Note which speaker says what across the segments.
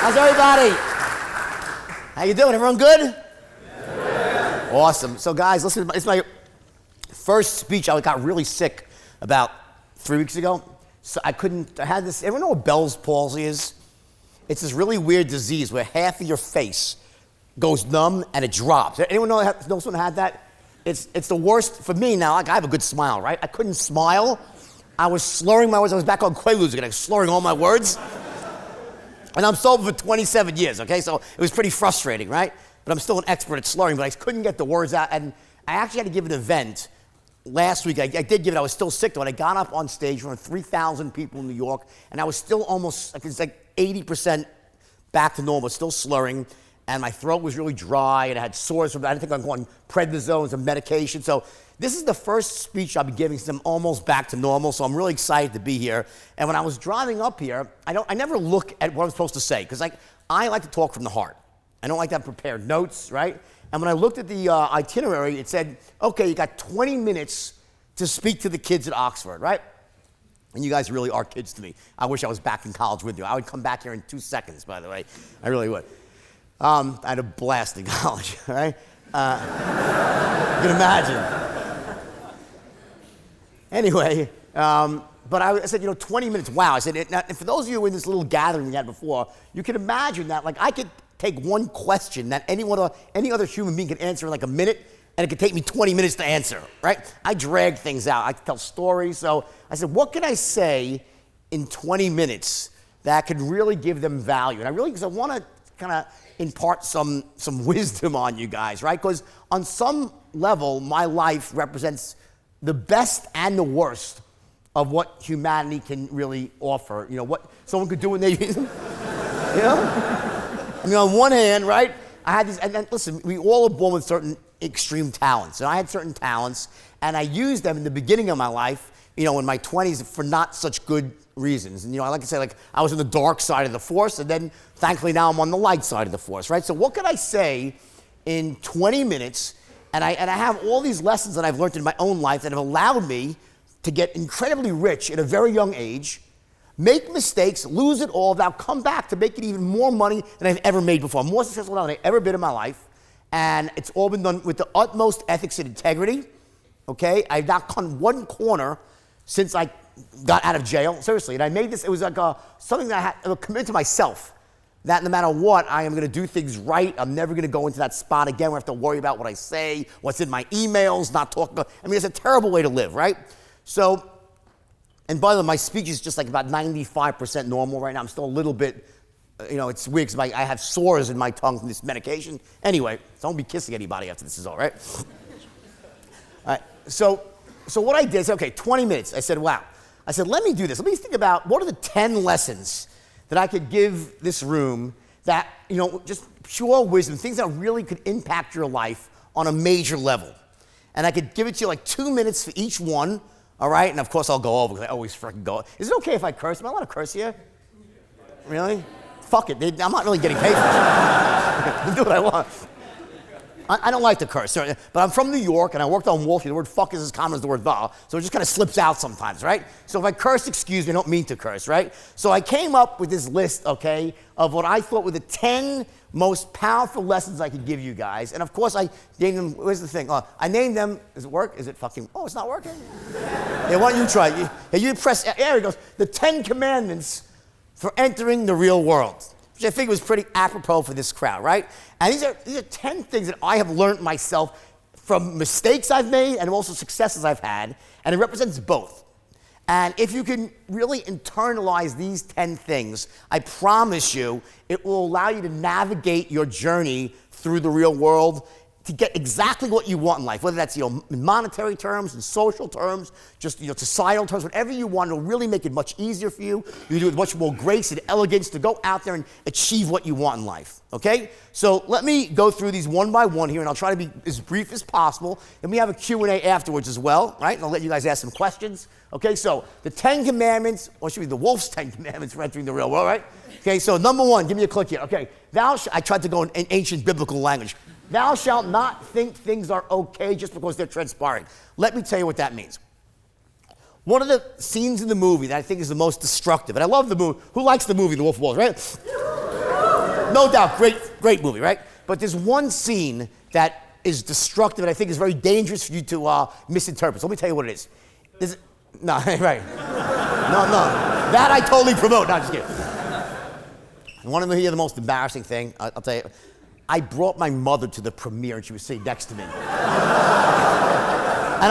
Speaker 1: How's everybody? How you doing? Everyone good? Yeah. Awesome. So guys, listen, it's my first speech. I got really sick about 3 weeks ago. So I had this, everyone know what Bell's palsy is? It's this really weird disease where half of your face goes numb and it drops. Anyone know someone had that? It's the worst for me now. Like, I have a good smile, right? I couldn't smile. I was slurring my words. I was back on Quaaludes again, slurring all my words. And I'm sober for 27 years, okay? So it was pretty frustrating, right? But I'm still an expert at slurring, but I couldn't get the words out. And I actually had to give an event last week. I did give it. I was still sick, though. And I got up on stage in front of 3,000 people in New York. And I was still almost, it's like 80% back to normal, still slurring. And my throat was really dry, and I had sores from, I didn't think I'm going prednisone, some medication. So this is the first speech I'll be giving since I'm almost back to normal, so I'm really excited to be here. And when I was driving up here, I never look at what I'm supposed to say, because I like to talk from the heart. I don't like to have prepared notes, right? And when I looked at the itinerary, it said, okay, you got 20 minutes to speak to the kids at Oxford, right? And you guys really are kids to me. I wish I was back in college with you. I would come back here in 2 seconds, by the way. I really would. I had a blast in college, right? You can imagine. Anyway, but I said, 20 minutes, wow. I said, now, for those of you in this little gathering we had before, you can imagine that, I could take one question that any other human being could answer in a minute, and it could take me 20 minutes to answer, right? I drag things out. I could tell stories. So I said, what can I say in 20 minutes that could really give them value? And because I want to kind of impart some wisdom on you guys, right? Because on some level, my life represents the best and the worst of what humanity can really offer. What someone could do when they, on one hand, right? I had these, and then listen, we all are born with certain extreme talents, and I had certain talents, and I used them in the beginning of my life, in my 20s for not such good reasons. And I like to say, I was on the dark side of the force, and then thankfully now I'm on the light side of the force, right? So what could I say in 20 minutes? And I have all these lessons that I've learned in my own life that have allowed me to get incredibly rich at a very young age, make mistakes, lose it all, now come back to make it even more money than I've ever made before. More successful than I've ever been in my life. And it's all been done with the utmost ethics and integrity, okay? I've not cut one corner since I got out of jail, seriously. And I made this, it was something that I had committed to myself, that no matter what, I am going to do things right. I'm never going to go into that spot again where I have to worry about what I say, what's in my emails, not talking. It's a terrible way to live, right? So, and by the way, my speech is just about 95% normal right now. I'm still a little bit, it's weird because I have sores in my tongue from this medication. Anyway, so I won't be kissing anybody after this is all right. All right, so what I did is, okay, 20 minutes. I said, wow. I said, let me do this. Let me think about what are the 10 lessons that I could give this room that, just pure wisdom, things that really could impact your life on a major level. And I could give it to you 2 minutes for each one, all right? And of course I'll go over because I always freaking go. Is it okay if I curse? Am I allowed to curse here? Really? Fuck it. I'm not really getting paid for it. I'll do what I want. I don't like to curse, but I'm from New York, and I worked on Wall Street. The word fuck is as common as the word the, so it just kind of slips out sometimes, right? So if I curse, excuse me, I don't mean to curse, right? So I came up with this list, okay, of what I thought were the 10 most powerful lessons I could give you guys. And of course, I named them, where's the thing? I named them, does it work? Is it fucking, it's not working? Yeah, why don't you try it? You press, there it goes, the 10 commandments for entering the real world, which I think was pretty apropos for this crowd, right? And these are 10 things that I have learned myself from mistakes I've made and also successes I've had, and it represents both. And if you can really internalize these 10 things, I promise you, it will allow you to navigate your journey through the real world to get exactly what you want in life, whether that's in monetary terms, in social terms, just societal terms, whatever you want. It'll really make it much easier for you. You do it with much more grace and elegance to go out there and achieve what you want in life. Okay? So let me go through these one by one here, and I'll try to be as brief as possible. And we have a Q&A afterwards as well, right? And I'll let you guys ask some questions. Okay? So the 10 Commandments, or should be the Wolf's 10 Commandments for entering the real world, right? Okay? So number one, give me a click here. Okay? I tried to go in ancient biblical language. Thou shalt not think things are okay just because they're transpiring. Let me tell you what that means. One of the scenes in the movie that I think is the most destructive, and I love the movie. Who likes the movie The Wolf of Wall Street, right? No doubt, great movie, right? But there's one scene that is destructive and I think is very dangerous for you to misinterpret. So let me tell you what it is. No, right. No. That I totally promote. No, just kidding. You want to hear the most embarrassing thing? I'll tell you. I brought my mother to the premiere and she was sitting next to me. And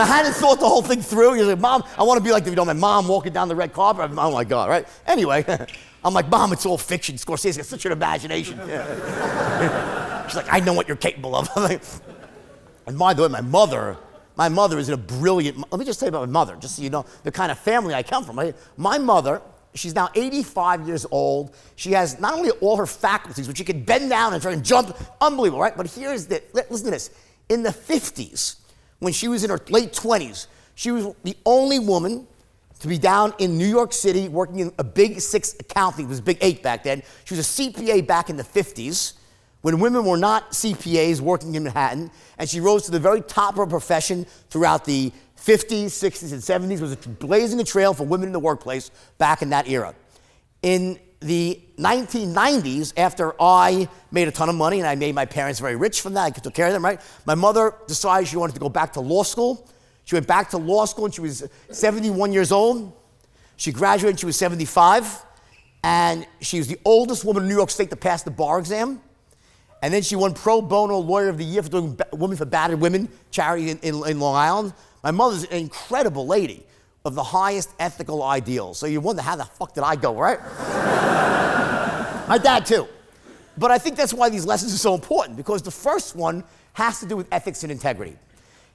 Speaker 1: I hadn't thought the whole thing through. You're like, Mom, I want to be like, my mom walking down the red carpet. Oh my God, right? Anyway, I'm like, Mom, it's all fiction. Scorsese has such an imagination. She's like, I know what you're capable of. And by the way, my mother is a brilliant, let me just tell you about my mother, just so you know the kind of family I come from. My mother, she's now 85 years old. She has not only all her faculties, but she can bend down and try and jump. Unbelievable, right? But here's the, listen to this. In the 50s, when she was in her late 20s, she was the only woman to be down in New York City working in a Big Six accounting. It was Big Eight back then. She was a CPA back in the 50s when women were not CPAs working in Manhattan, and she rose to the very top of her profession throughout the 50s, 60s, and 70s, was blazing a trail for women in the workplace back in that era. In the 1990s, after I made a ton of money and I made my parents very rich from that, I took care of them, right? My mother decided she wanted to go back to law school. She went back to law school and she was 71 years old. She graduated when she was 75, and she was the oldest woman in New York State to pass the bar exam. And then she won Pro Bono Lawyer of the Year for doing Women for Battered Women charity in Long Island. My mother's an incredible lady of the highest ethical ideals. So you wonder, how the fuck did I go, right? My dad too. But I think that's why these lessons are so important, because the first one has to do with ethics and integrity.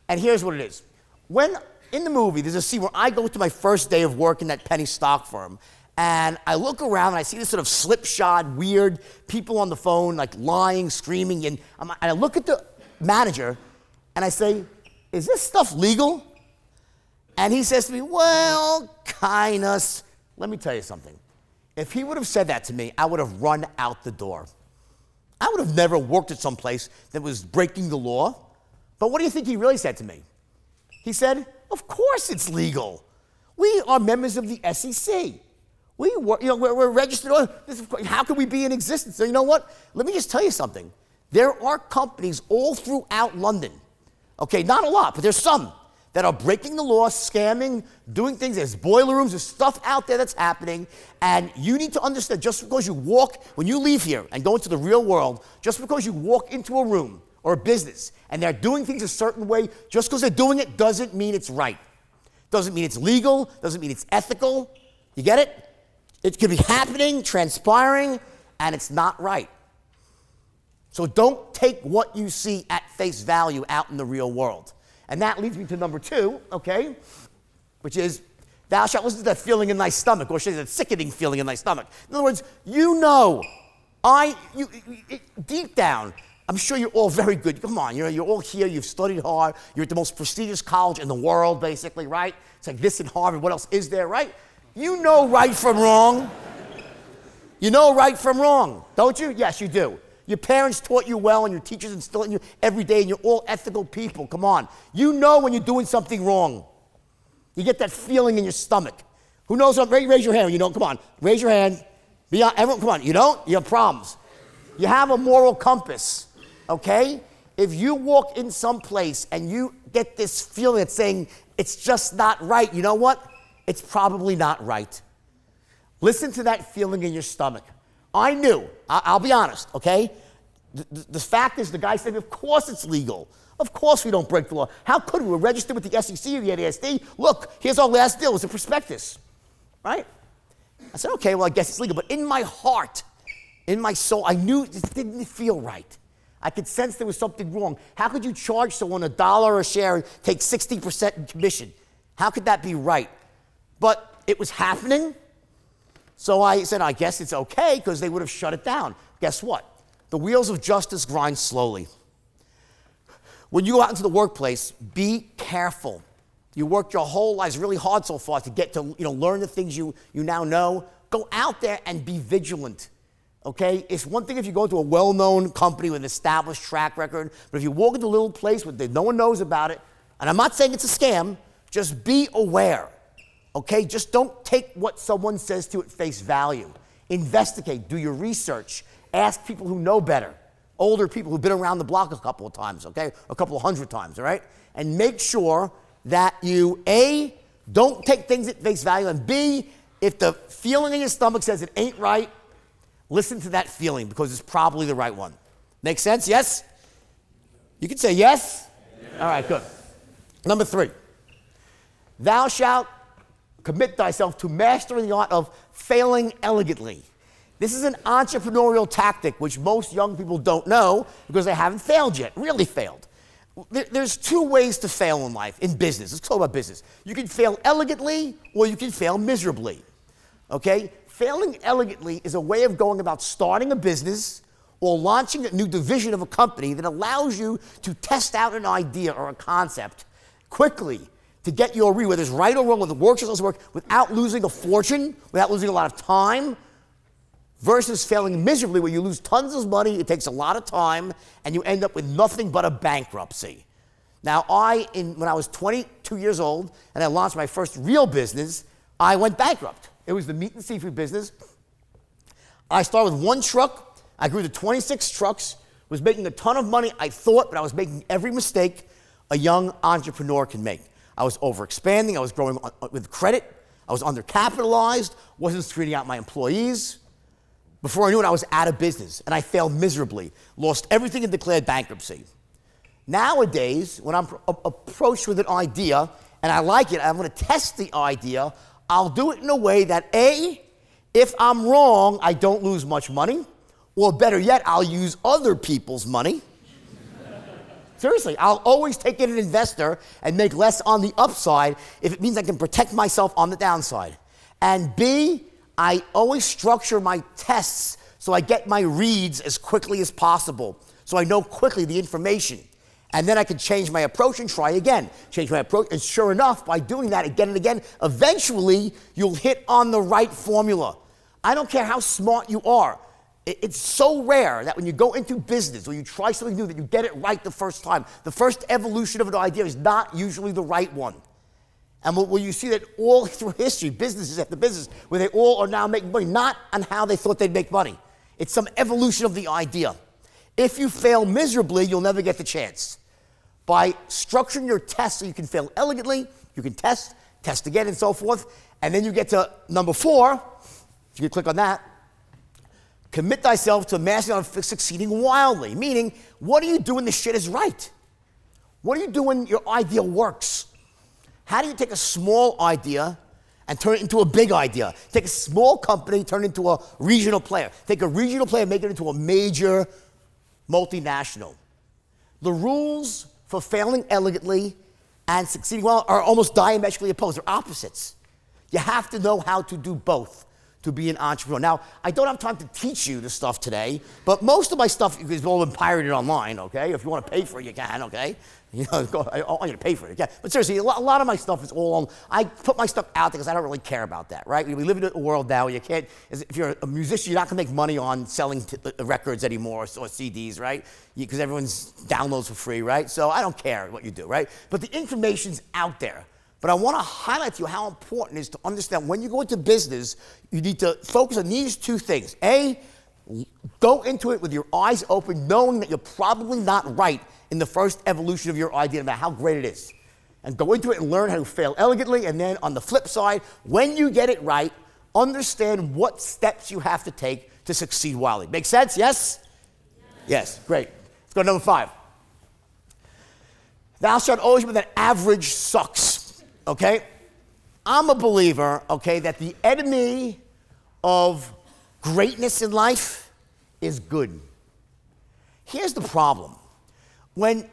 Speaker 1: And here's what it is. When, in the movie, there's a scene where I go to my first day of work in that penny stock firm, and I look around and I see this sort of slipshod, weird people on the phone, like lying, screaming, and I look at the manager and I say, is this stuff legal? And he says to me, well, kinda. Let me tell you something. If he would have said that to me, I would have run out the door. I would have never worked at some place that was breaking the law. But what do you think he really said to me? He said, of course it's legal. We are members of the SEC. We're registered. How can we be in existence? So you know what? Let me just tell you something. There are companies all throughout London, okay, not a lot, but there's some that are breaking the law, scamming, doing things. There's boiler rooms, there's stuff out there that's happening, and you need to understand, just because you walk, when you leave here and go into the real world, just because you walk into a room or a business and they're doing things a certain way, just because they're doing it doesn't mean it's right. Doesn't mean it's legal, doesn't mean it's ethical. You get it? It could be happening, transpiring, and it's not right. So don't take what you see at face value out in the real world. And that leads me to number 2, okay, which is, thou shalt listen to that feeling in thy stomach, or should I say that sickening feeling in thy stomach. In other words, you know, deep down, I'm sure you're all very good. Come on, you're all here, you've studied hard, you're at the most prestigious college in the world, basically, right? It's like this in Harvard, what else is there, right? You know right from wrong. You know right from wrong, don't you? Yes, you do. Your parents taught you well, and your teachers instill it in you every day, and you're all ethical people. Come on. You know when you're doing something wrong. You get that feeling in your stomach. Who knows? Raise your hand. You don't. Come on. Raise your hand. Everyone, come on. You don't? You have problems. You have a moral compass, okay? If you walk in some place and you get this feeling that's saying it's just not right, you know what? It's probably not right. Listen to that feeling in your stomach. I knew, I'll be honest, okay? The fact is, the guy said, of course it's legal. Of course we don't break the law. How could we? We're registered with the SEC or the NASD. Look, here's our last deal. It's a prospectus, right? I said, okay, well, I guess it's legal. But in my heart, in my soul, I knew this didn't feel right. I could sense there was something wrong. How could you charge someone $1 a share and take 60% in commission? How could that be right? But it was happening. So I said, I guess it's okay, because they would have shut it down. Guess what? The wheels of justice grind slowly. When you go out into the workplace, be careful. You worked your whole lives really hard so far to get to learn the things you now know. Go out there and be vigilant. Okay? It's one thing if you go to a well-known company with an established track record, but if you walk into a little place where no one knows about it, and I'm not saying it's a scam, just be aware. Okay? Just don't take what someone says to at face value. Investigate, do your research, Ask people who know better, older people who've been around the block a couple of times, okay? A couple of hundred times, all right? And make sure that you, A, don't take things at face value, and B, if the feeling in your stomach says it ain't right, listen to that feeling because it's probably the right one. Make sense? Yes? You can say yes? All right, good. Number 3, thou shalt commit thyself to mastering the art of failing elegantly. This is an entrepreneurial tactic which most young people don't know because they haven't failed yet, really failed. There's 2 ways to fail in life, in business. Let's talk about business. You can fail elegantly or you can fail miserably, okay? Failing elegantly is a way of going about starting a business or launching a new division of a company that allows you to test out an idea or a concept quickly to get your read, whether it's right or wrong, whether it works or doesn't work, without losing a fortune, without losing a lot of time, versus failing miserably where you lose tons of money, it takes a lot of time, and you end up with nothing but a bankruptcy. Now, when I was 22 years old and I launched my first real business, I went bankrupt. It was the meat and seafood business. I started with 1 truck. I grew to 26 trucks, was making a ton of money, I thought, but I was making every mistake a young entrepreneur can make. I was overexpanding, I was growing with credit, I was undercapitalized, wasn't screening out my employees. Before I knew it, I was out of business, and I failed miserably, lost everything and declared bankruptcy. Nowadays, when I'm approached with an idea, and I like it, I'm gonna test the idea, I'll do it in a way that A, if I'm wrong, I don't lose much money, or better yet, I'll use other people's money. Seriously, I'll always take in an investor and make less on the upside if it means I can protect myself on the downside. And B, I always structure my tests so I get my reads as quickly as possible, so I know quickly the information. And then I can change my approach and try again. Change my approach, and sure enough, by doing that again and again, eventually you'll hit on the right formula. I don't care how smart you are. It's so rare that when you go into business or you try something new that you get it right the first time. The first evolution of an idea is not usually the right one. And where you see that all through history, businesses after business, where they all are now making money, not on how they thought they'd make money. It's some evolution of the idea. If you fail miserably, you'll never get the chance. By structuring your tests so you can fail elegantly, you can test again, and so forth, and then you get to number 4, if you can click on that, commit thyself to mastering on succeeding wildly, meaning, what do you do when the shit is right? What do you do when your idea works? How do you take a small idea and turn it into a big idea? Take a small company, turn it into a regional player. Take a regional player, make it into a major multinational. The rules for failing elegantly and succeeding well are almost diametrically opposed. They're opposites. You have to know how to do both to be an entrepreneur. Now, I don't have time to teach you this stuff today, but most of my stuff is all been pirated online, okay? If you want to pay for it, you can, okay? You know, I want you to pay for it, okay? But seriously, a lot of my stuff is all on, I put my stuff out there because I don't really care about that, right? We live in a world now where you can't, if you're a musician, you're not gonna make money on selling records anymore or CDs, right? Because everyone's downloads for free, right? So I don't care what you do, right? But the information's out there. But I want to highlight to you how important it is to understand when you go into business, you need to focus on these 2 things. A, go into it with your eyes open, knowing that you're probably not right in the first evolution of your idea, no matter how great it is. And go into it and learn how to fail elegantly. And then on the flip side, when you get it right, understand what steps you have to take to succeed wildly. Make sense? Yes? Yes, great. Let's go to number 5. Thou shalt always be that average sucks. Okay? I'm a believer, okay, that the enemy of greatness in life is good. Here's the problem. When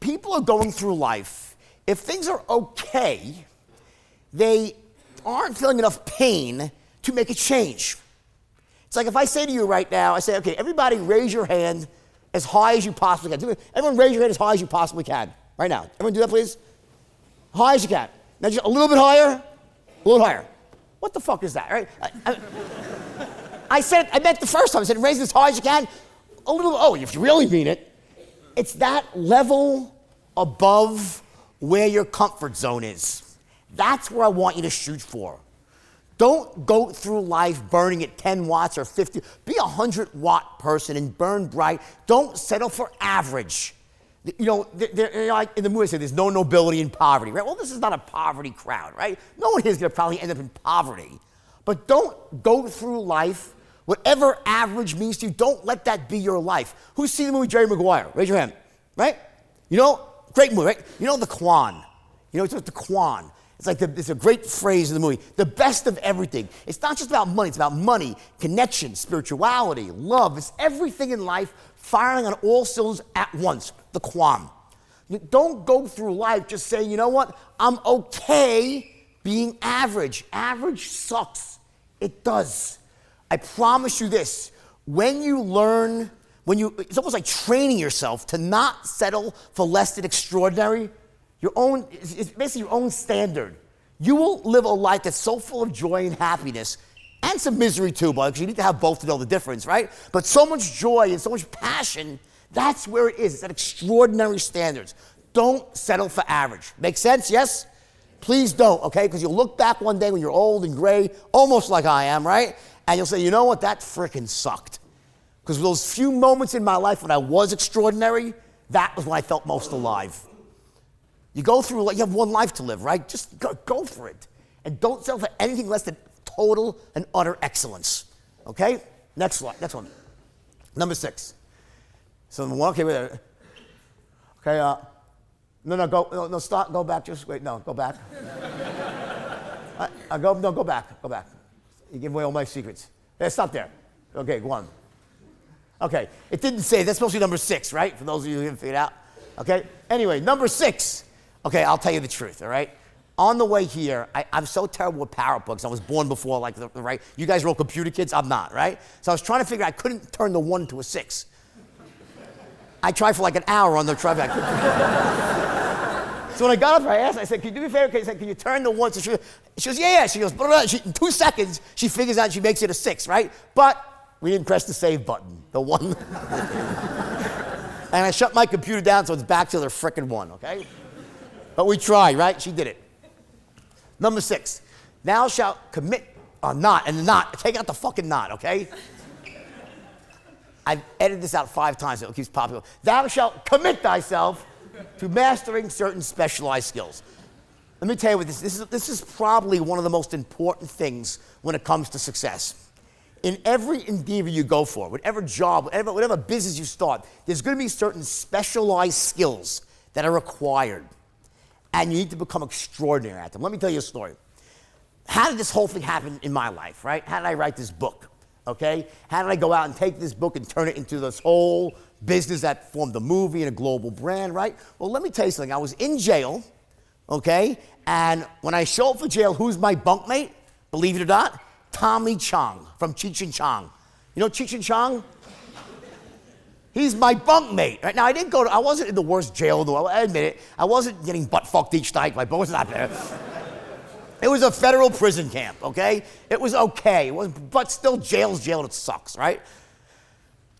Speaker 1: people are going through life, if things are okay, they aren't feeling enough pain to make a change. It's like if I say to you right now, I say, okay, everybody raise your hand as high as you possibly can. Everyone raise your hand as high as you possibly can. Right now. Everyone do that, please? High as you can. Now just a little bit higher, a little higher. What the fuck is that, right? I meant the first time, I said raise it as high as you can. A little, oh, if you really mean it. It's that level above where your comfort zone is. That's where I want you to shoot for. Don't go through life burning at 10 watts or 50. Be a 100-watt person and burn bright. Don't settle for average. You know, like in the movie, I say there's no nobility in poverty, right? Well, this is not a poverty crowd, right? No one here is going to probably end up in poverty. But don't go through life, whatever average means to you, don't let that be your life. Who's seen the movie Jerry Maguire? Raise your hand, right? You know, great movie, right? You know the Kwan. You know, it's the Kwan. It's like it's a great phrase in the movie. The best of everything. It's not just about money. It's about money, connection, spirituality, love. It's everything in life firing on all cylinders at once. The Kwan. Don't go through life just saying, you know what? I'm okay being average. Average sucks. It does. I promise you this. When you learn, it's almost like training yourself to not settle for less than extraordinary. It's basically your own standard. You will live a life that's so full of joy and happiness, and some misery too, because you need to have both to know the difference, right? But so much joy and so much passion, that's where it is. It's at extraordinary standards. Don't settle for average. Make sense, yes? Please don't, okay? Because you'll look back one day when you're old and gray, almost like I am, right? And you'll say, you know what, that frickin' sucked. Because those few moments in my life when I was extraordinary, that was when I felt most alive. You go through, you have one life to live, right? Just go for it. And don't settle for anything less than total and utter excellence. Okay? Next one. Number 6. So the one, okay, wait. Okay, go back, just wait, no, go back. Go back. You give away all my secrets. Hey, stop there. Okay, go on. Okay, it didn't say, that's supposed to be number 6, right? For those of you who haven't figured it out. Okay, anyway, number 6. Okay, I'll tell you the truth, all right? On the way here, I'm so terrible with PowerPoints. I was born before, like, right? You guys are all computer kids, I'm not, right? So I was trying to figure out, I couldn't turn the 1 to a 6. I tried for like an hour on the trifecta. So when I got up, I asked, I said, can you do me a favor? I said, can you turn the 1 to she goes, yeah. She goes, blah, blah, blah. In 2 seconds, she figures out, she makes it a 6, right? But we didn't press the save button, the 1. And I shut my computer down so it's back to the frickin' 1, okay? But we tried, right? She did it. Number 6, thou shalt commit a not, and the not, take out the fucking not, okay? I've edited this out 5 times, so it keeps popping up. Thou shalt commit thyself to mastering certain specialized skills. Let me tell you what this is probably one of the most important things when it comes to success. In every endeavor you go for, whatever job, whatever business you start, there's going to be certain specialized skills that are required. And you need to become extraordinary at them. Let me tell you a story. How did this whole thing happen in my life, right? How did I write this book, okay? How did I go out and take this book and turn it into this whole business that formed a movie and a global brand, right? Well, let me tell you something. I was in jail, okay? And when I show up for jail, who's my bunkmate? Believe it or not, Tommy Chong from Cheech and Chong. You know Cheech and Chong? He's my bunkmate. Right now, I wasn't in the worst jail in the world. I admit it. I wasn't getting butt fucked each night. My butt was not there. It was a federal prison camp, okay? It was okay. But still, jail's jail and it sucks, right?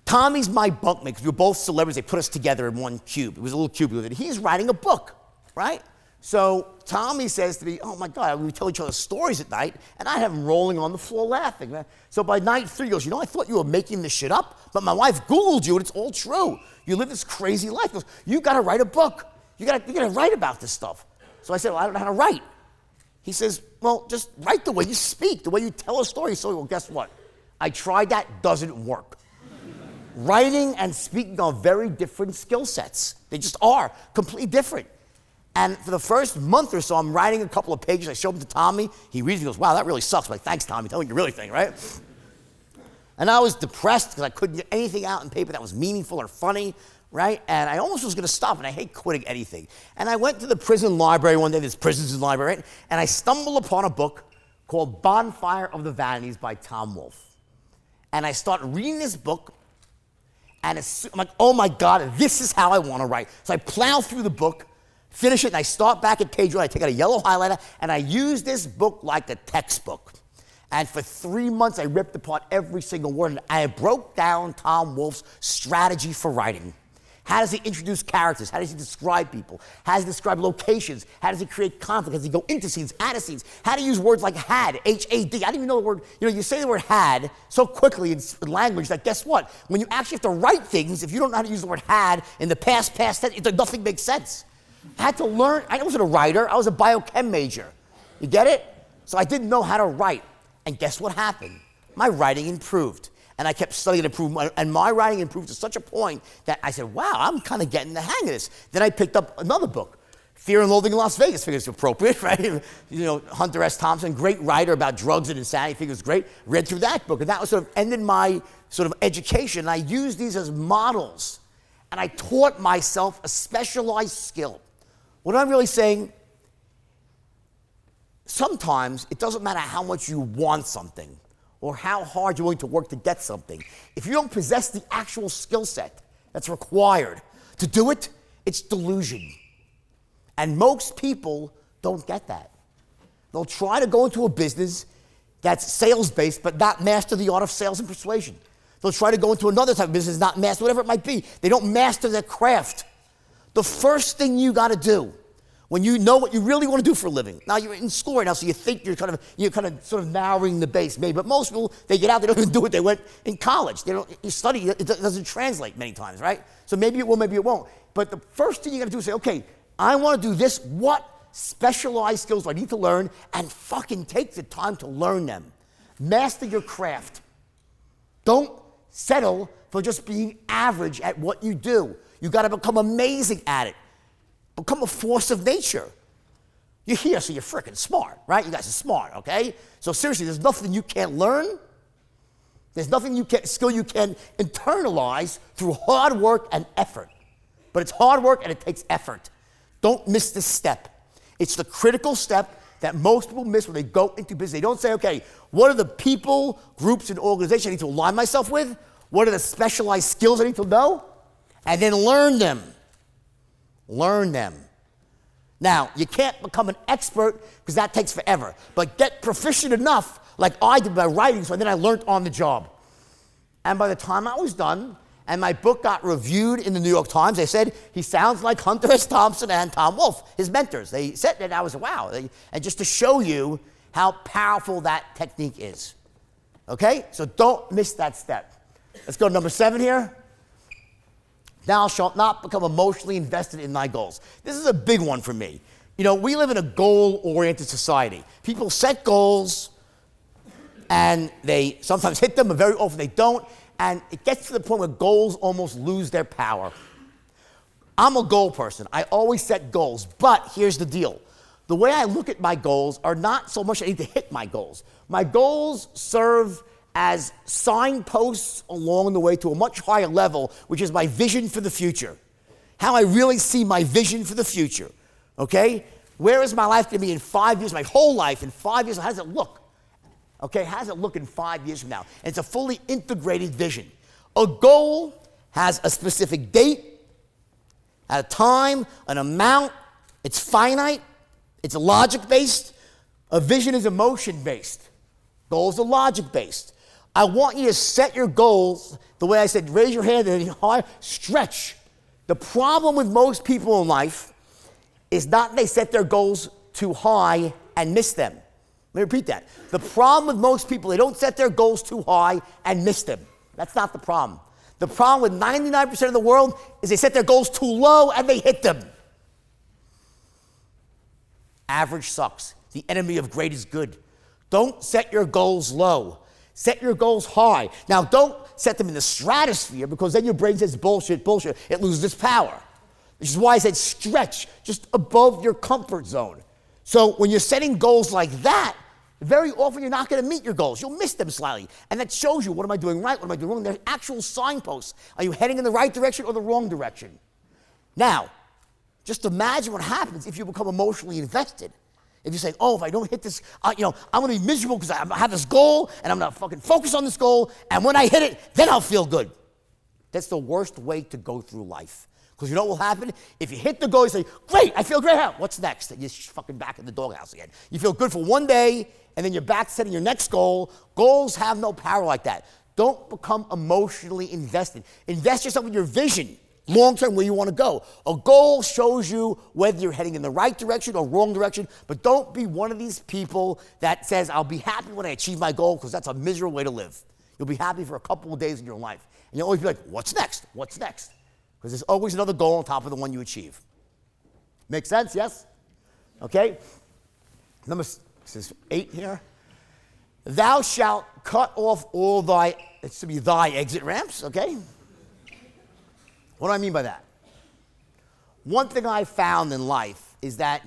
Speaker 1: Tommy's my bunkmate because we were both celebrities. They put us together in one cube. It was a little cube. And he's writing a book, right? So Tommy says to me, oh my God, we tell each other stories at night, and I have him rolling on the floor laughing, man. So by night 3, he goes, you know, I thought you were making this shit up, but my wife Googled you, and it's all true. You live this crazy life. He goes, you gotta write a book. You gotta write about this stuff. So I said, well, I don't know how to write. He says, well, just write the way you speak, the way you tell a story. So, well, guess what? I tried that, doesn't work. Writing and speaking are very different skill sets. They just are completely different. And for the first month or so, I'm writing a couple of pages. I show them to Tommy. He reads it and goes, wow, that really sucks. I'm like, thanks, Tommy. Tell me what you really think, right? And I was depressed because I couldn't get anything out in paper that was meaningful or funny, right? And I almost was going to stop, and I hate quitting anything. And I went to the prison library one day. There's prisons in the library, right? And I stumbled upon a book called Bonfire of the Vanities by Tom Wolfe. And I start reading this book, and I'm like, oh my God, this is how I want to write. So I plow through the book, finish it, and I start back at page 1. I take out a yellow highlighter, and I use this book like a textbook. And for 3 months, I ripped apart every single word, and I broke down Tom Wolfe's strategy for writing. How does he introduce characters? How does he describe people? How does he describe locations? How does he create conflict? How does he go into scenes, out of scenes? How do you use words like had, H-A-D? I didn't even know the word. You say the word had so quickly in language that guess what? When you actually have to write things, if you don't know how to use the word had in the past tense, nothing makes sense. I had to learn. I wasn't a writer. I was a biochem major. You get it? So I didn't know how to write. And guess what happened? My writing improved. And I kept studying and improving, and my writing improved to such a point that I said, wow, I'm kind of getting the hang of this. Then I picked up another book, Fear and Loathing in Las Vegas. Figures appropriate, right? Hunter S. Thompson, great writer about drugs and insanity, figures great. Read through that book, and that was sort of ended my sort of education. I used these as models, and I taught myself a specialized skill. What I'm really saying, sometimes it doesn't matter how much you want something or how hard you're willing to work to get something. If you don't possess the actual skill set that's required to do it, it's delusion. And most people don't get that. They'll try to go into a business that's sales-based but not master the art of sales and persuasion. They'll try to go into another type of business, not master, whatever it might be. They don't master their craft. The first thing you got to do when you know what you really want to do for a living. Now you're in school right now, so you think you're kind of sort of narrowing the base, maybe. But most people, they get out, they don't even do it. They went in college. They don't you study. It doesn't translate many times, right? So maybe it will, maybe it won't. But the first thing you got to do is say, okay, I want to do this. What specialized skills do I need to learn? And fucking take the time to learn them. Master your craft. Don't settle for just being average at what you do. You got to become amazing at it. Become a force of nature. You're here, so you're freaking smart, right? You guys are smart, okay? So seriously, there's nothing you can't learn. There's nothing skill you can internalize through hard work and effort. But it's hard work and it takes effort. Don't miss this step. It's the critical step that most people miss when they go into business. They don't say, okay, what are the people, groups, and organizations I need to align myself with? What are the specialized skills I need to know? And then learn them. Learn them. Now, you can't become an expert because that takes forever. But get proficient enough, like I did by writing, so then I learned on the job. And by the time I was done, and my book got reviewed in the New York Times, they said, he sounds like Hunter S. Thompson and Tom Wolfe, his mentors. They said that. I was, wow. And just to show you how powerful that technique is. Okay? So don't miss that step. Let's go to number 7 here. Thou shalt not become emotionally invested in thy goals. This is a big one for me. We live in a goal-oriented society. People set goals, and they sometimes hit them, but very often they don't, and it gets to the point where goals almost lose their power. I'm a goal person. I always set goals, but here's the deal. The way I look at my goals are not so much I need to hit my goals. My goals serve as signposts along the way to a much higher level, which is my vision for the future. How I really see my vision for the future, okay? Where is my life going to be in 5 years, my whole life in 5 years? How does it look? Okay, how does it look in 5 years from now? And it's a fully integrated vision. A goal has a specific date, at a time, an amount. It's finite. It's logic-based. A vision is emotion-based. Goals are logic-based. I want you to set your goals the way I said, raise your hand and high, stretch. The problem with most people in life is not they set their goals too high and miss them. Let me repeat that. The problem with most people, they don't set their goals too high and miss them. That's not the problem. The problem with 99% of the world is they set their goals too low and they hit them. Average sucks. The enemy of great is good. Don't set your goals low. Set your goals high. Now, don't set them in the stratosphere because then your brain says bullshit. It loses its power. Which is why I said stretch just above your comfort zone. So when you're setting goals like that, very often you're not going to meet your goals. You'll miss them slightly. And that shows you, what am I doing right? What am I doing wrong? They're actual signposts. Are you heading in the right direction or the wrong direction? Now, just imagine what happens if you become emotionally invested. If you say, oh, if I don't hit this, I'm going to be miserable because I have this goal, and I'm going to fucking focus on this goal, and when I hit it, then I'll feel good. That's the worst way to go through life. Because you know what will happen? If you hit the goal, you say, great, I feel great. What's next? You're fucking back in the doghouse again. You feel good for one day, and then you're back setting your next goal. Goals have no power like that. Don't become emotionally invested. Invest yourself in your vision. long-term where you want to go. A goal shows you whether you're heading in the right direction or wrong direction, but don't be one of these people that says, I'll be happy when I achieve my goal, because that's a miserable way to live. You'll be happy for a couple of days in your life. And you'll always be like, what's next? What's next? Because there's always another goal on top of the one you achieve. Make sense? Yes? Okay. Number 8 here. Thou shalt cut off all thy, it should be thy exit ramps, okay? What do I mean by that? One thing I found in life is that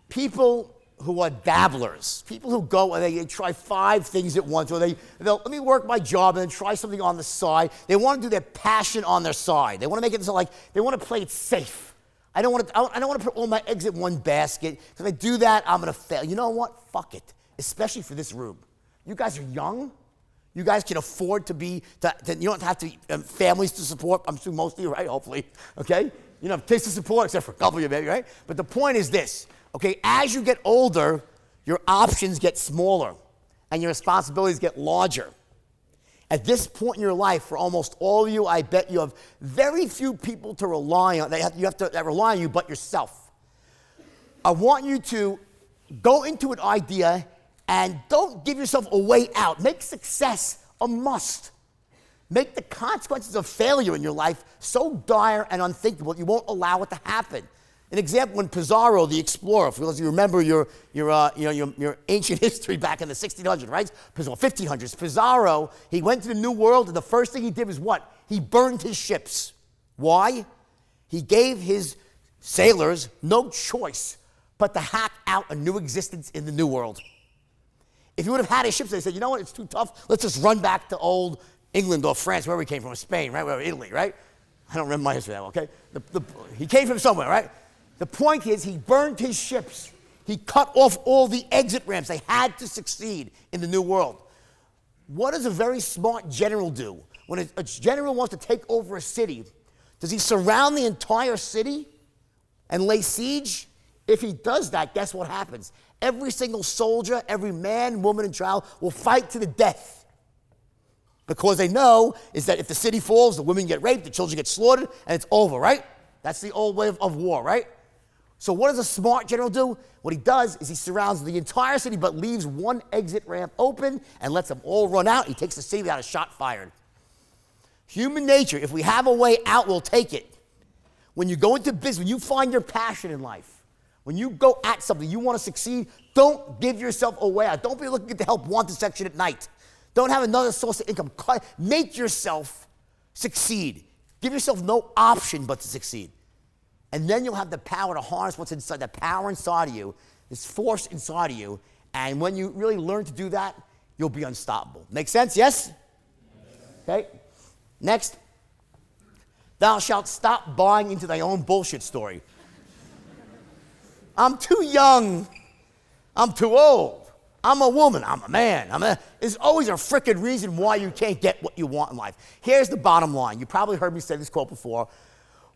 Speaker 1: people who are dabblers, people who go and they try 5 things at once, or they'll let me work my job and then try something on the side. They want to do their passion on their side. They want to make it so like they want to play it safe. I don't want to put all my eggs in one basket, because if I do that, I'm going to fail. You know what? Fuck it. Especially for this room. You guys are young. You guys can afford to be, you don't have to families to support. I'm assuming most of you, right? Hopefully, okay? You know, kids to support, except for a couple of you, maybe, right? But the point is this, okay? As you get older, your options get smaller, and your responsibilities get larger. At this point in your life, for almost all of you, I bet you have very few people to rely on. That rely on you, but yourself. I want you to go into an idea and don't give yourself a way out. Make success a must. Make the consequences of failure in your life so dire and unthinkable you won't allow it to happen. An example, when Pizarro, the explorer, for those of you remember your ancient history back in the 1600s, right? 1500s. Pizarro, he went to the New World, and the first thing he did was what? He burned his ships. Why? He gave his sailors no choice but to hack out a new existence in the New World. If he would have had his ships, they said, you know what, it's too tough. Let's just run back to old England or France, wherever he came from, or Spain, right? Wherever, Italy, right? I don't remember my history that well, okay? He came from somewhere, right? The point is, he burned his ships. He cut off all the exit ramps. They had to succeed in the New World. What does a very smart general do? When a general wants to take over a city, does he surround the entire city and lay siege? If he does that, guess what happens? Every single soldier, every man, woman, and child will fight to the death. Because they know is that if the city falls, the women get raped, the children get slaughtered, and it's over, right? That's the old way of war, right? So what does a smart general do? What he does is he surrounds the entire city but leaves one exit ramp open and lets them all run out. He takes the city without a shot fired. Human nature, if we have a way out, we'll take it. When you go into business, when you find your passion in life, when you go at something, you want to succeed, don't give yourself away. Don't be looking at the help wanted section at night. Don't have another source of income. Make yourself succeed. Give yourself no option but to succeed. And then you'll have the power to harness what's inside, the power inside of you, this force inside of you. And when you really learn to do that, you'll be unstoppable. Make sense? Yes? Okay. Next. Thou shalt stop buying into thy own bullshit story. I'm too young. I'm too old. I'm a woman. I'm a man. There's always a frickin' reason why you can't get what you want in life. Here's the bottom line. You probably heard me say this quote before.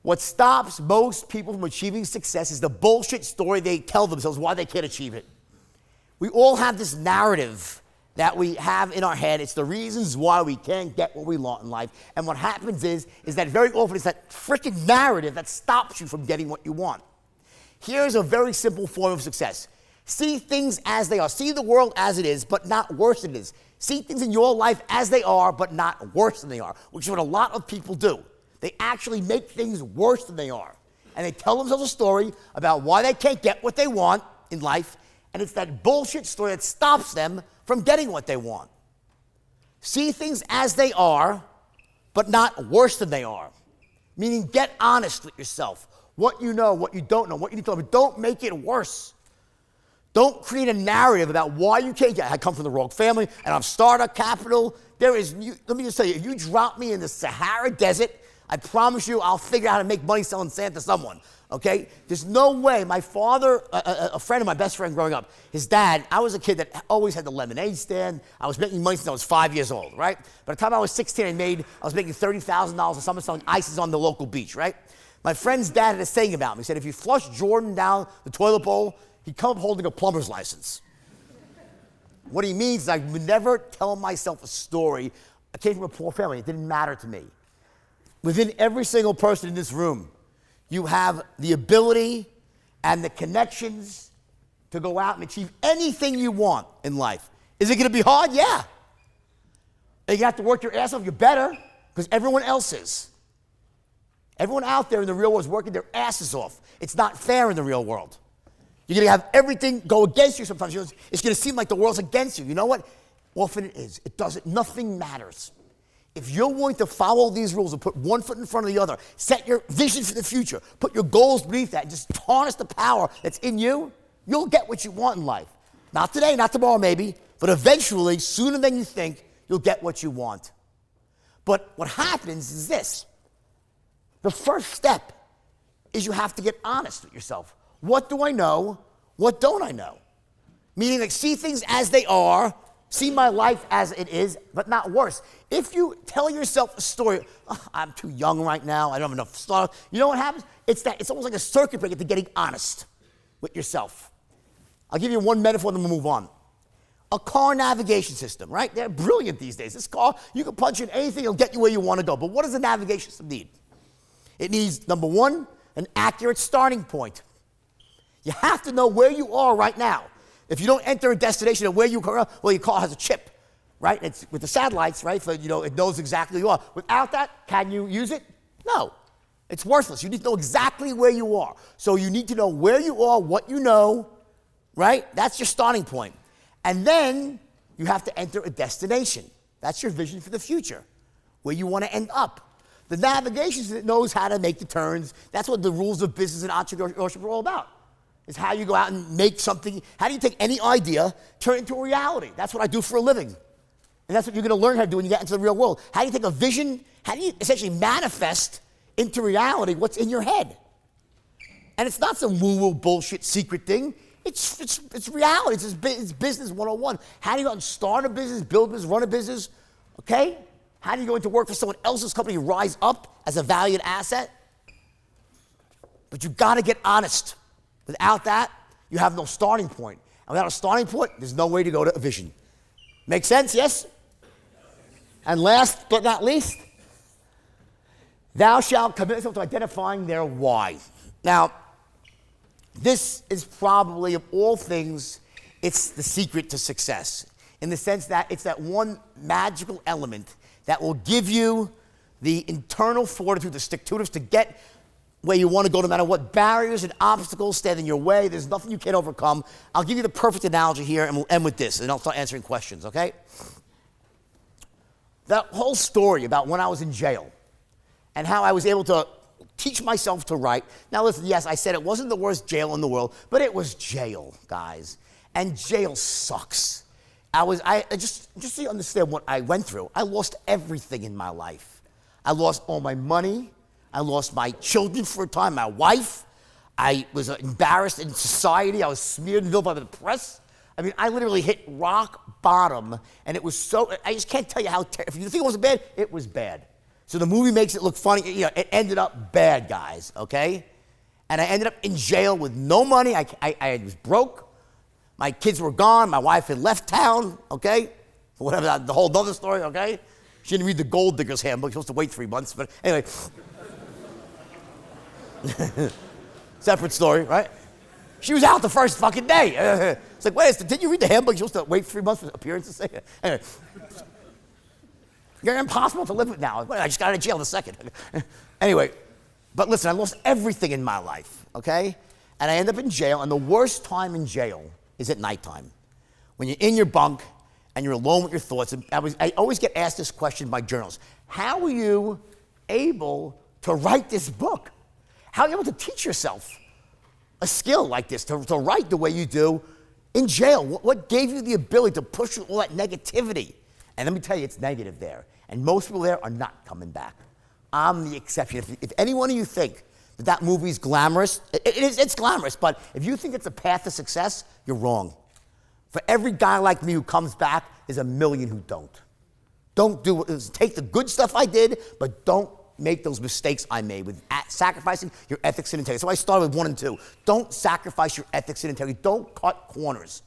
Speaker 1: What stops most people from achieving success is the bullshit story they tell themselves why they can't achieve it. We all have this narrative that we have in our head. It's the reasons why we can't get what we want in life. And what happens is that very often it's that frickin' narrative that stops you from getting what you want. Here's a very simple form of success. See things as they are. See the world as it is, but not worse than it is. See things in your life as they are, but not worse than they are, which is what a lot of people do. They actually make things worse than they are. And they tell themselves a story about why they can't get what they want in life, and it's that bullshit story that stops them from getting what they want. See things as they are, but not worse than they are. Meaning, get honest with yourself. What you know, what you don't know, what you need to know, but don't make it worse. Don't create a narrative about why you can't get. I come from the wrong family, and I'm startup capital. Let me just tell you, if you drop me in the Sahara Desert, I promise you I'll figure out how to make money selling sand to someone, okay? There's no way. My father, a friend of my best friend growing up, his dad, I was a kid that always had the lemonade stand. I was making money since I was 5 years old, right? By the time I was 16, I was making $30,000 a summer selling ices on the local beach, right? My friend's dad had a saying about me. He said, if you flush Jordan down the toilet bowl, he'd come up holding a plumber's license. What he means is I would never tell myself a story. I came from a poor family. It didn't matter to me. within every single person in this room, you have the ability and the connections to go out and achieve anything you want in life. Is it going to be hard? Yeah. Are you going to have to work your ass off? You better, because everyone else is. Everyone out there in the real world is working their asses off. It's not fair in the real world. You're going to have everything go against you sometimes. It's going to seem like the world's against you. You know what? Often it is. It doesn't. Nothing matters. If you're willing to follow these rules and put one foot in front of the other, set your vision for the future, put your goals beneath that, and just harness the power that's in you, you'll get what you want in life. Not today, not tomorrow maybe, but eventually, sooner than you think, you'll get what you want. But what happens is this. The first step is you have to get honest with yourself. What do I know? What don't I know? Meaning, like, see things as they are, see my life as it is, but not worse. If you tell yourself a story, oh, I'm too young right now, I don't have enough stuff, you know what happens? It's almost like a circuit breaker to getting honest with yourself. I'll give you one metaphor and then we'll move on. A car navigation system, right? They're brilliant these days. This car, you can punch in anything, it'll get you where you want to go. But what does a navigation system need? It needs, number one, an accurate starting point. You have to know where you are right now. If you don't enter a destination of where you are, well, your car has a chip, right? It's with the satellites, right? So, it knows exactly where you are. Without that, can you use it? No. It's worthless. You need to know exactly where you are. So you need to know where you are, what you know, right? That's your starting point. And then you have to enter a destination. That's your vision for the future, where you want to end up. The navigation system knows how to make the turns. That's what the rules of business and entrepreneurship are all about. Is how you go out and make something. How do you take any idea, turn it into a reality? That's what I do for a living. And that's what you're going to learn how to do when you get into the real world. How do you take a vision, how do you essentially manifest into reality what's in your head? And it's not some woo-woo bullshit secret thing. It's reality. It's business 101. How do you go out and start a business, build a business, run a business? Okay? How do you go into work for someone else's company, rise up as a valued asset? But you got to get honest. Without that, you have no starting point. And without a starting point, there's no way to go to a vision. Make sense? Yes? And last but not least, thou shalt commit yourself to identifying their why. Now, this is probably, of all things, it's the secret to success. In the sense that it's that one magical element that will give you the internal fortitude, the stick-to-itiveness to get where you want to go no matter what barriers and obstacles stand in your way. There's nothing you can't overcome. I'll give you the perfect analogy here, and we'll end with this, and I'll start answering questions, okay? That whole story about when I was in jail and how I was able to teach myself to write. Now listen, yes, I said it wasn't the worst jail in the world, but it was jail, guys. And jail sucks. Just so you understand what I went through, I lost everything in my life. I lost all my money. I lost my children for a time, my wife. I was embarrassed in society. I was smeared and by the press. I mean, I literally hit rock bottom, and it was so, I just can't tell you how, if you think it wasn't bad, it was bad. So the movie makes it look funny. It ended up bad, guys, okay? And I ended up in jail with no money. I was broke. My kids were gone. My wife had left town, okay? Whatever, the whole other story, okay? She didn't read the Gold Digger's Handbook. She was supposed to wait 3 months, but anyway. Separate story, right? She was out the first fucking day. It's like, wait, didn't you read the handbook? You're supposed to wait 3 months for appearances? Anyway. You're impossible to live with now. I just got out of jail in a second. Anyway, but listen, I lost everything in my life, okay? And I end up in jail, and the worst time in jail is at nighttime. When you're in your bunk and you're alone with your thoughts. And I always get asked this question by journalists. How are you able to write this book? How are you able to teach yourself a skill like this, to write the way you do in jail? What gave you the ability to push through all that negativity? And let me tell you, it's negative there. And most people there are not coming back. I'm the exception. If any one of you think that movie's glamorous, it's glamorous, but if you think it's a path to success, you're wrong. For every guy like me who comes back, there's a million who don't. Don't do it. Take the good stuff I did, but don't make those mistakes I made with sacrificing your ethics and integrity. So I started with 1 and 2. Don't sacrifice your ethics and integrity. Don't cut corners,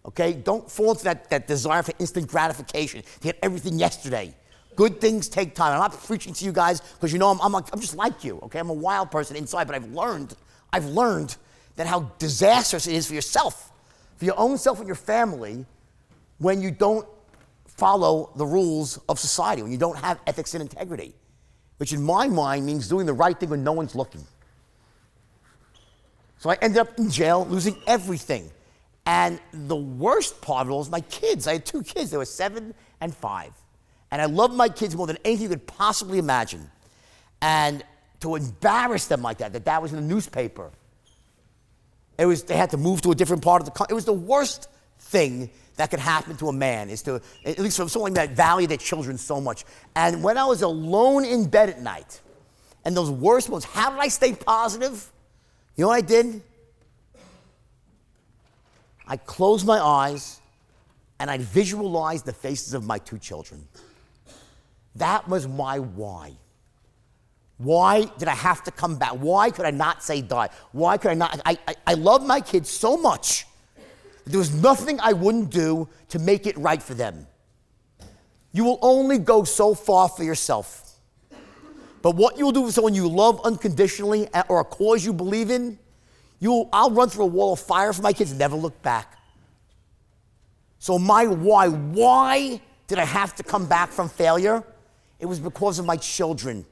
Speaker 1: okay? Don't fall into that desire for instant gratification to get everything yesterday. Good things take time. I'm not preaching to you guys because you know I'm just like you, okay? I'm a wild person inside, but I've learned that how disastrous it is for yourself, for your own self and your family, when you don't follow the rules of society, when you don't have ethics and integrity, which in my mind means doing the right thing when no one's looking. So I ended up in jail, losing everything. And the worst part of it all was my kids. I had 2 kids. They were 7 and 5. And I loved my kids more than anything you could possibly imagine. And to embarrass them like that was in the newspaper. They had to move to a different part of the country. It was the worst thing that could happen to a man, is to, at least for someone that valued their children so much. And when I was alone in bed at night, and those worst ones, how did I stay positive? You know what I did? I closed my eyes and I visualized the faces of my 2 children. That was my why. Why did I have to come back? Why could I not say die? Why could I not? I love my kids so much. There was nothing I wouldn't do to make it right for them. You will only go so far for yourself. But what you'll do for someone you love unconditionally or a cause you believe in, I'll run through a wall of fire for my kids and never look back. So my why did I have to come back from failure? It was because of my children.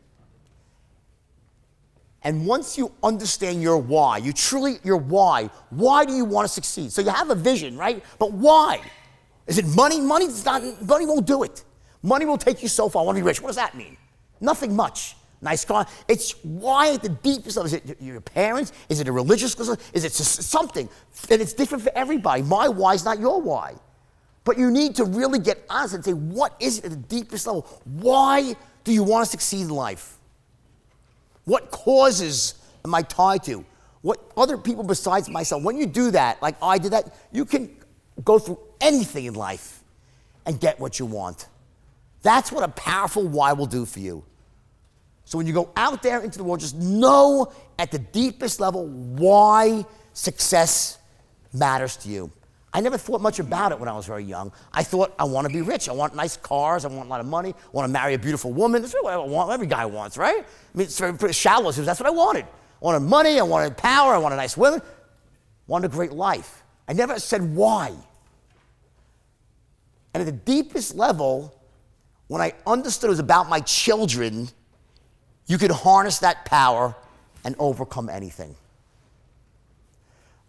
Speaker 1: And once you understand your why, your why do you want to succeed? So you have a vision, right? But why? Is it money? Money won't do it. Money will take you so far. I want to be rich. What does that mean? Nothing much. Nice car. It's why at the deepest level. Is it your parents? Is it a religious cause? Is it something? And it's different for everybody. My why is not your why. But you need to really get honest and say, what is it at the deepest level? Why do you want to succeed in life? What causes am I tied to? What other people besides myself? When you do that, like I did that, you can go through anything in life and get what you want. That's what a powerful why will do for you. So when you go out there into the world, just know at the deepest level why success matters to you. I never thought much about it when I was very young. I thought, I want to be rich. I want nice cars. I want a lot of money. I want to marry a beautiful woman. That's what I want. Every guy wants, right? I mean, it's very shallow. That's what I wanted. I wanted money. I wanted power. I wanted nice women. I wanted a great life. I never said why. And at the deepest level, when I understood it was about my children, you could harness that power and overcome anything.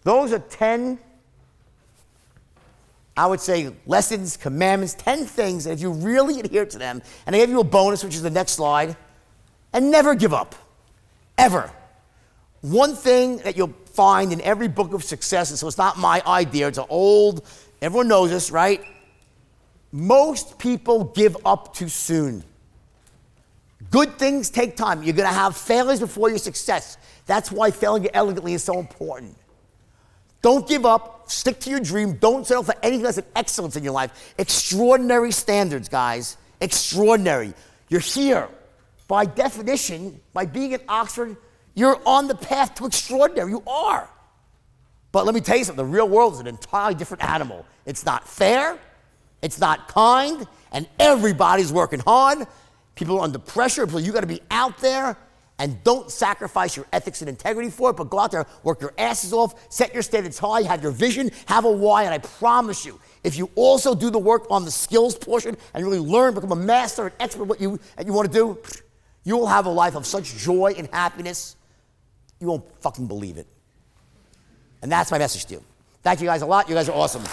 Speaker 1: Those are 10, I would say, lessons, commandments, 10 things that if you really adhere to them, and I gave you a bonus, which is the next slide, and never give up, ever. One thing that you'll find in every book of success, and so it's not my idea, it's an old, everyone knows this, right? Most people give up too soon. Good things take time. You're going to have failures before your success. That's why failing elegantly is so important. Don't give up. Stick to your dream. Don't settle for anything less than excellence in your life. Extraordinary standards, guys. Extraordinary. You're here. By definition, by being at Oxford, you're on the path to extraordinary. You are. But let me tell you something. The real world is an entirely different animal. It's not fair. It's not kind. And everybody's working hard. People are under pressure. You got to be out there, and don't sacrifice your ethics and integrity for it, but go out there, work your asses off, set your standards high, have your vision, have a why, and I promise you, if you also do the work on the skills portion and really learn, become a master and expert at what you want to do, you will have a life of such joy and happiness, you won't fucking believe it. And that's my message to you. Thank you guys a lot. You guys are awesome.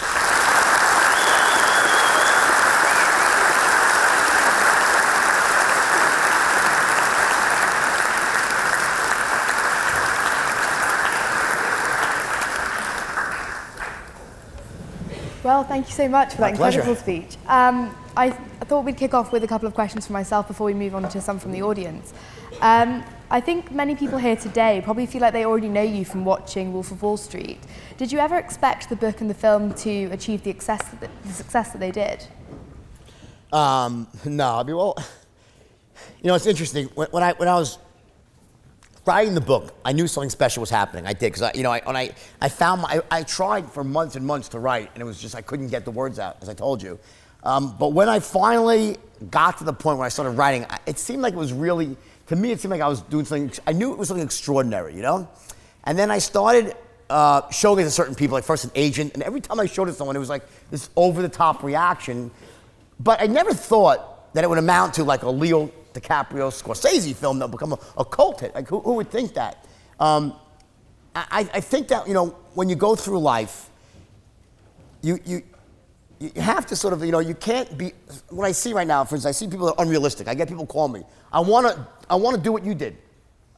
Speaker 2: Well, thank you so much for that incredible
Speaker 1: pleasure.
Speaker 2: speech. I thought we'd kick off with a couple of questions for myself before we move on to some from the audience. I think many people here today probably feel like they already know you from watching Wolf of Wall Street. Did you ever expect the book and the film to achieve the success that they did?
Speaker 1: No, I mean, well, you know, it's interesting. When I was writing the book, I knew something special was happening. I did, because I tried for months and months to write, and it was just, I couldn't get the words out, as I told you. But when I finally got to the point where I started writing, it seemed like it was really, to me, it seemed like I was doing something, I knew it was something extraordinary, you know? And then I started showing it to certain people, like first an agent, and every time I showed it to someone, it was like this over-the-top reaction. But I never thought that it would amount to like a Leo DiCaprio Scorsese film that would become a cult hit. Like, who would think that? I think that, you know, when you go through life, you have to sort of, you know, you can't be, what I see right now, for instance, I see people that are unrealistic. I get people call me. I want to do what you did.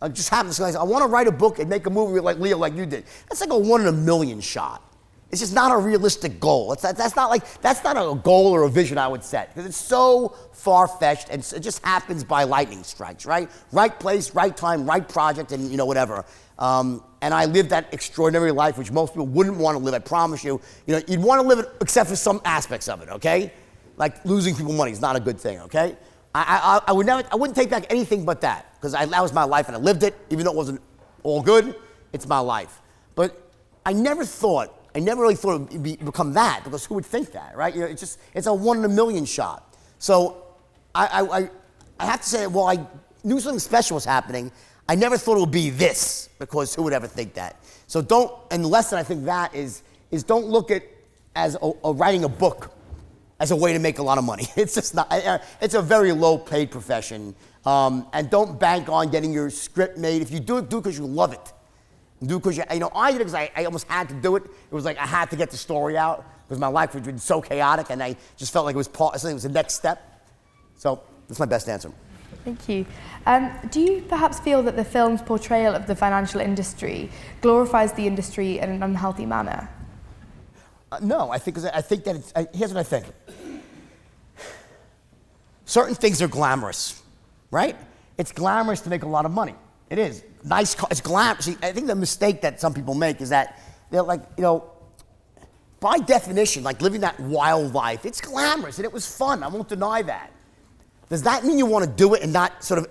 Speaker 1: It just happens. I want to write a book and make a movie like Leo, like you did. That's like a 1 in a million shot. It's just not a realistic goal. That's not a goal or a vision I would set, because it's so far-fetched, and it just happens by lightning strikes, right? Right place, right time, right project, and, you know, whatever. And I lived that extraordinary life, which most people wouldn't want to live, I promise you. You know, you'd want to live it except for some aspects of it, okay? Like losing people money is not a good thing, okay? I wouldn't take back anything but that, because that was my life and I lived it, even though it wasn't all good, it's my life. But I never really thought it would become that, because who would think that, right? You know, it's a 1 in a million shot. So I have to say, while I knew something special was happening, I never thought it would be this, because who would ever think that? So and the lesson I think that is don't look at as writing a book as a way to make a lot of money. It's just not, it's a very low paid profession. And don't bank on getting your script made. If you do it because you love it. Do because you know, I did it because I almost had to do it. It was like I had to get the story out because my life had been so chaotic, and I just felt like it was something, it was the next step. So that's my best answer.
Speaker 2: Thank you. Do you perhaps feel that the film's portrayal of the financial industry glorifies the industry in an unhealthy manner?
Speaker 1: No, I think that it's, here's what I think. Certain things are glamorous, right? It's glamorous to make a lot of money. It is. Nice, it's glamorous. See, I think the mistake that some people make is that they're like, you know, by definition, like living that wild life, it's glamorous and it was fun. I won't deny that. Does that mean you want to do it and not sort of,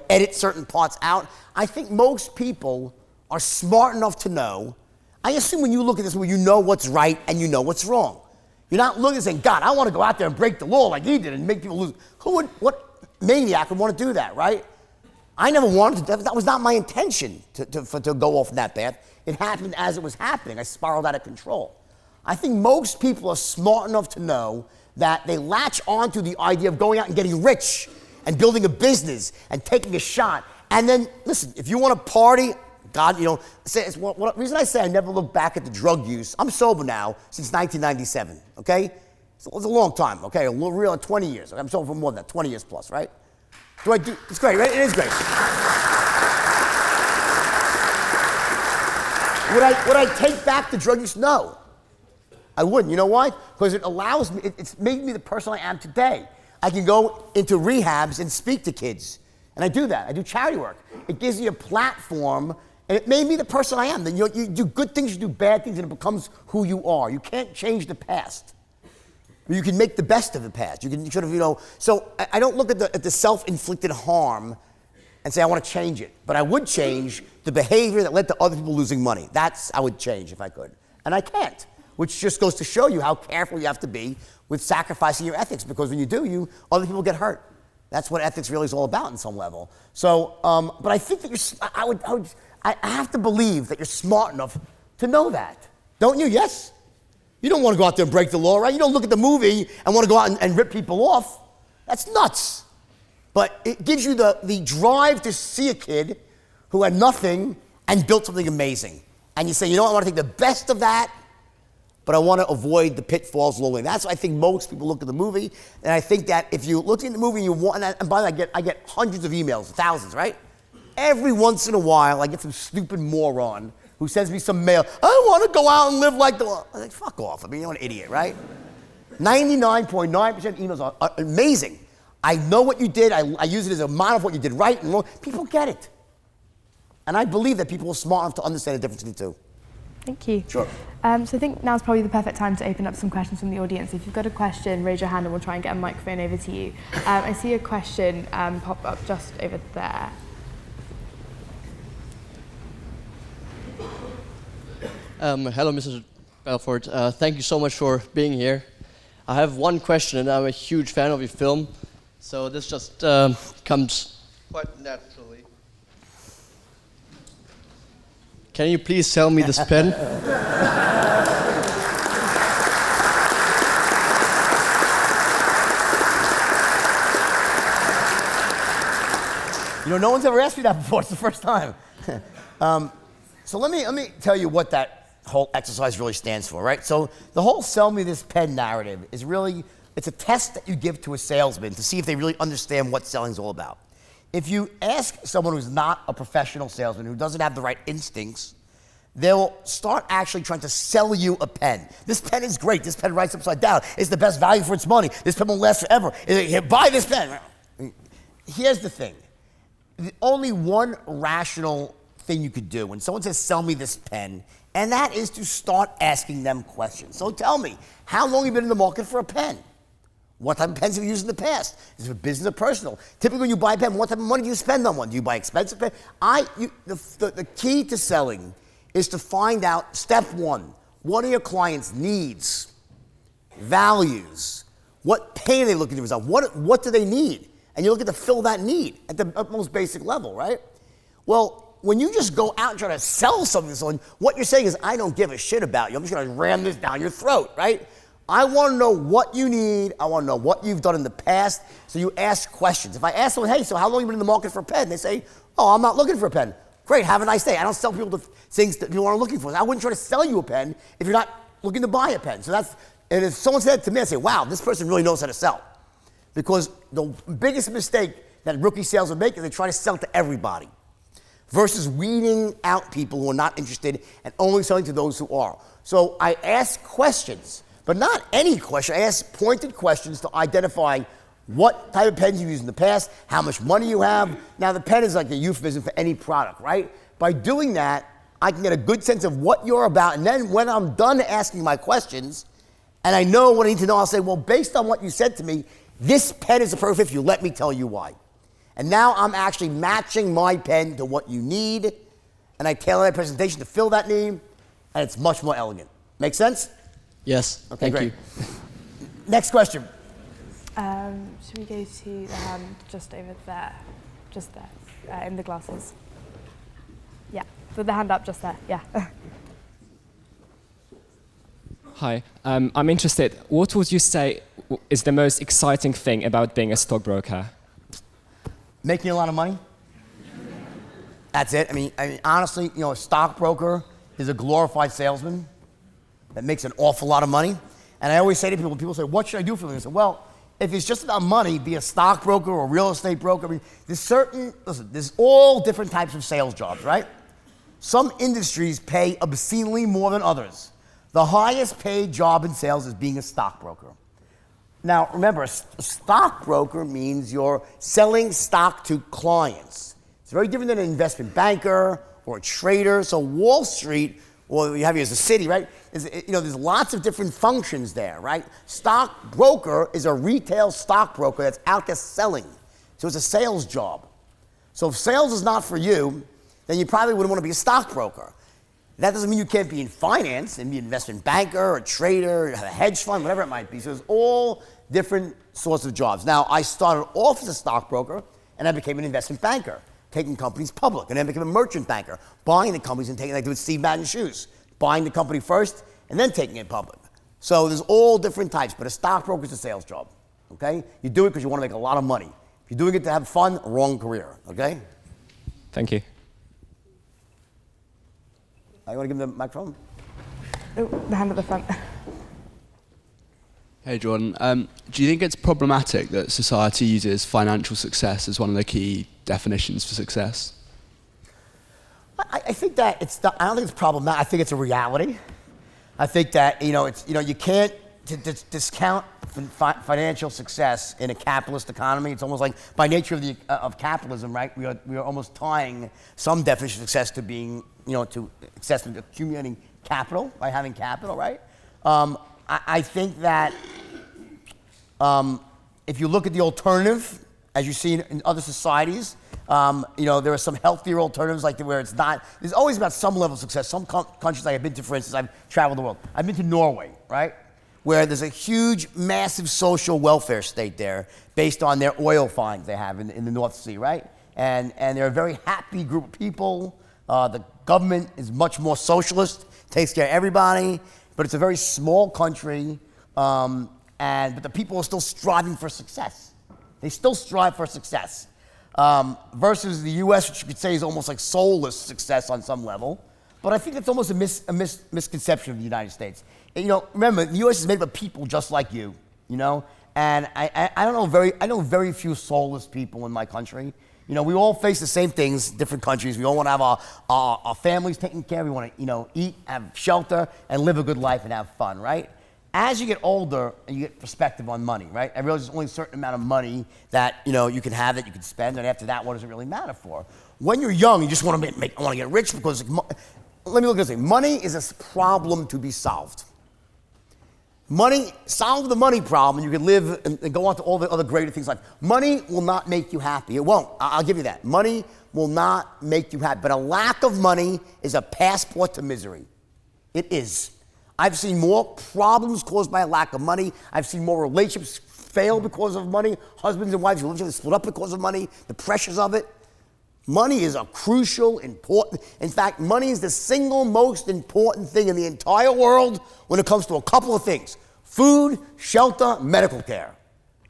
Speaker 1: edit certain parts out? I think most people are smart enough to know. I assume when you look at this, you know what's right and you know what's wrong. You're not looking and saying, God, I want to go out there and break the law like he did and make people lose. What maniac would want to do that, right? I never wanted to. That was not my intention to go off that path. It happened as it was happening. I spiraled out of control. I think most people are smart enough to know that they latch onto the idea of going out and getting rich and building a business and taking a shot. And then, listen, if you want to party, God, the reason I say I never look back at the drug use, I'm sober now since 1997, okay? So it's a long time, okay? A real 20 years. I'm sober for more than that, 20 years plus, right? It's great, right? It is great. Would I take back the drug use? No. I wouldn't. You know why? Because it allows me, it's made me the person I am today. I can go into rehabs and speak to kids. And I do that. I do charity work. It gives me a platform, and it made me the person I am. Then you do good things, you do bad things, and it becomes who you are. You can't change the past. You can make the best of the past. You can sort of, so I don't look at the self-inflicted harm and say I want to change it. But I would change the behavior that led to other people losing money. That's I would change if I could. And I can't, which just goes to show you how careful you have to be with sacrificing your ethics, because when you do, other people get hurt. That's what ethics really is all about in some level. So, but I think that I have to believe that you're smart enough to know that. Don't you? Yes? You don't want to go out there and break the law, right? You don't look at the movie and want to go out and rip people off. That's nuts. But it gives you the drive to see a kid who had nothing and built something amazing. And you say, you know what, I want to take the best of that, but I want to avoid the pitfalls along the way. That's why I think most people look at the movie. And I think that if you look at the movie and you want, and by the way, I get hundreds of emails, thousands, right? Every once in a while, I get some stupid moron who sends me some mail. I want to go out and live like the law. I'm like, fuck off. I mean, you're an idiot, right? 99.9% of emails are amazing. I know what you did. I use it as a model of what you did right and wrong. People get it. And I believe that people are smart enough to understand the difference between the two.
Speaker 2: Thank you.
Speaker 1: Sure.
Speaker 2: So I think now's probably the perfect time to open up some questions from the audience. If you've got a question, raise your hand and we'll try and get a microphone over to you. I see a question pop up just over there.
Speaker 3: Hello, Mr. Belfort. Thank you so much for being here. I have one question, and I'm a huge fan of your film, so this just comes quite naturally. Can you please sell me this pen?
Speaker 1: You know, no one's ever asked me that before. It's the first time. So let me tell you what that whole exercise really stands for, right? So the whole sell me this pen narrative is really, it's a test that you give to a salesman to see if they really understand what selling's all about. If you ask someone who's not a professional salesman, who doesn't have the right instincts, they'll start actually trying to sell you a pen. This pen is great. This pen writes upside down. It's the best value for its money. This pen will last forever. Here, buy this pen. Here's the thing. The only one rational thing you could do when someone says, sell me this pen, and that is to start asking them questions. So tell me, how long have you been in the market for a pen? What type of pens have you used in the past? Is it business or personal? Typically when you buy a pen, what type of money do you spend on one? Do you buy expensive pen? The key to selling is to find out, step one, what are your clients' needs, values? What pain are they looking to resolve? What do they need? And you're looking to fill that need at the most basic level, right? Well, when you just go out and try to sell something to someone, what you're saying is, I don't give a shit about you. I'm just gonna ram this down your throat, right? I wanna know what you need. I wanna know what you've done in the past. So you ask questions. If I ask someone, hey, so how long have you been in the market for a pen? They say, oh, I'm not looking for a pen. Great, have a nice day. I don't sell people things that people aren't looking for. I wouldn't try to sell you a pen if you're not looking to buy a pen. So and if someone said to me, I'd say, wow, this person really knows how to sell. Because the biggest mistake that rookie salesmen make is they try to sell to everybody versus weeding out people who are not interested and only selling to those who are. So I ask questions, but not any question. I ask pointed questions to identify what type of pens you've used in the past, how much money you have. Now the pen is like a euphemism for any product, right? By doing that, I can get a good sense of what you're about, and then when I'm done asking my questions, and I know what I need to know, I'll say, well, based on what you said to me, this pen is the perfect fit. You let me tell you why. And now I'm actually matching my pen to what you need, and I tailor my presentation to fill that need, and it's much more elegant. Make sense?
Speaker 3: Yes.
Speaker 1: Okay,
Speaker 3: Thank
Speaker 1: great.
Speaker 3: you.
Speaker 1: Next question.
Speaker 2: Should we go to the hand just over there? Just there, in the glasses. Yeah, with the hand up just there, yeah.
Speaker 4: Hi, I'm interested. What would you say is the most exciting thing about being a stockbroker?
Speaker 1: Making a lot of money. That's it. I mean, honestly, a stockbroker is a glorified salesman that makes an awful lot of money. And I always say to people say, what should I do for them? I say, well, if it's just about money, be a stockbroker or a real estate broker. I mean, there's all different types of sales jobs, right? Some industries pay obscenely more than others. The highest paid job in sales is being a stockbroker. Now, remember, a stockbroker means you're selling stock to clients. It's very different than an investment banker or a trader. So Wall Street, well, you have here as a city, right? There's lots of different functions there, right? Stockbroker is a retail stockbroker that's out there selling. So it's a sales job. So if sales is not for you, then you probably wouldn't want to be a stockbroker. That doesn't mean you can't be in finance and be an investment banker, a trader, a hedge fund, whatever it might be. So there's all different sorts of jobs. Now, I started off as a stockbroker, and I became an investment banker, taking companies public, and then I became a merchant banker, buying the companies and taking, like I did with Steve Madden Shoes, buying the company first and then taking it public. So there's all different types, but a stockbroker is a sales job, okay? You do it because you want to make a lot of money. If you're doing it to have fun, wrong career, okay?
Speaker 4: Thank you.
Speaker 1: You want to give them the microphone?
Speaker 2: Oh, the hand at the front.
Speaker 5: Hey, Jordan. Do you think it's problematic that society uses financial success as one of the key definitions for success?
Speaker 1: I think that I don't think it's problematic. I think it's a reality. I think that you can't discount financial success in a capitalist economy. It's almost like by nature of capitalism, right? We are almost tying some definition of success to being to success in accumulating capital, by having capital, right? I think that if you look at the alternative, as you see in other societies, there are some healthier alternatives like where it's not, there's always about some level of success. Some countries I've been to, for instance, I've traveled the world. I've been to Norway, right? where there's a huge, massive social welfare state there based on their oil finds they have in the North Sea, right? And they're a very happy group of people. The government is much more socialist, takes care of everybody, but it's a very small country, but the people are still striving for success. They still strive for success. Versus the US, which you could say is almost like soulless success on some level. But I think that's almost a misconception of the United States. And, remember, the US is made up of people just like you, And I know very few soulless people in my country. We all face the same things, different countries. We all want to have our families taken care of. We want to, eat, have shelter, and live a good life and have fun, right? As you get older, you get perspective on money, right? I realize there's only a certain amount of money that, you can have, that you can spend, and after that, what does it really matter for? When you're young, you just want to I want to get rich because, let me look at this thing. Money is a problem to be solved. Solve the money problem, and you can live and go on to all the other greater things like money will not make you happy. It won't. I'll give you that. Money will not make you happy. But a lack of money is a passport to misery. It is. I've seen more problems caused by a lack of money. I've seen more relationships fail because of money. Husbands and wives who live together split up because of money, the pressures of it. Money is a crucial, important, in fact, money is the single most important thing in the entire world when it comes to a couple of things: food, shelter, medical care.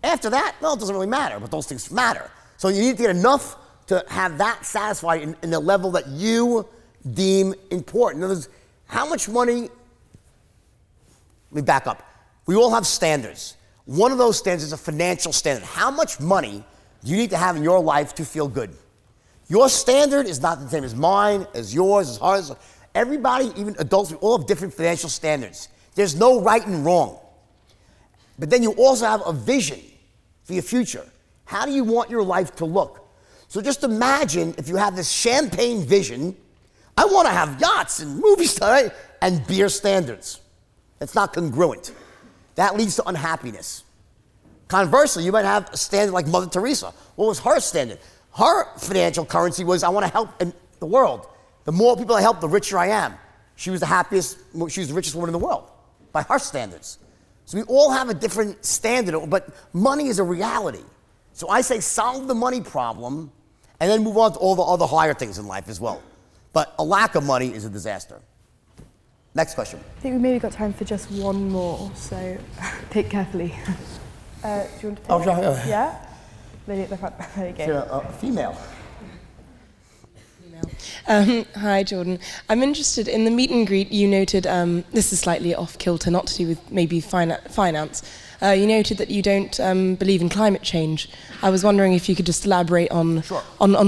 Speaker 1: After that, well, it doesn't really matter, but those things matter. So you need to get enough to have that satisfied in the level that you deem important. In other words, how much money, let me back up. We all have standards. One of those standards is a financial standard. How much money do you need to have in your life to feel good? Your standard is not the same as mine, as yours, as hers. Everybody, even adults, we all have different financial standards. There's no right and wrong. But then you also have a vision for your future. How do you want your life to look? So just imagine if you have this champagne vision, I want to have yachts and movie stars, right? And beer standards. That's not congruent. That leads to unhappiness. Conversely, you might have a standard like Mother Teresa. What was her standard? Her financial currency was, I want to help in the world. The more people I help, the richer I am. She was the richest woman in the world by her standards. So we all have a different standard, but money is a reality. So I say solve the money problem and then move on to all the other higher things in life as well. But a lack of money is a disaster. Next question.
Speaker 2: I think we maybe got time for just one more, so pick carefully. Do you want to pick?
Speaker 1: Oh, sure.
Speaker 2: Yeah? Lady at the front. There you go.
Speaker 1: Female.
Speaker 6: Hi, Jordan. I'm interested in the meet and greet. You noted, this is slightly off kilter, not to do with maybe finance. You noted that you don't believe in climate change. I was wondering if you could just elaborate on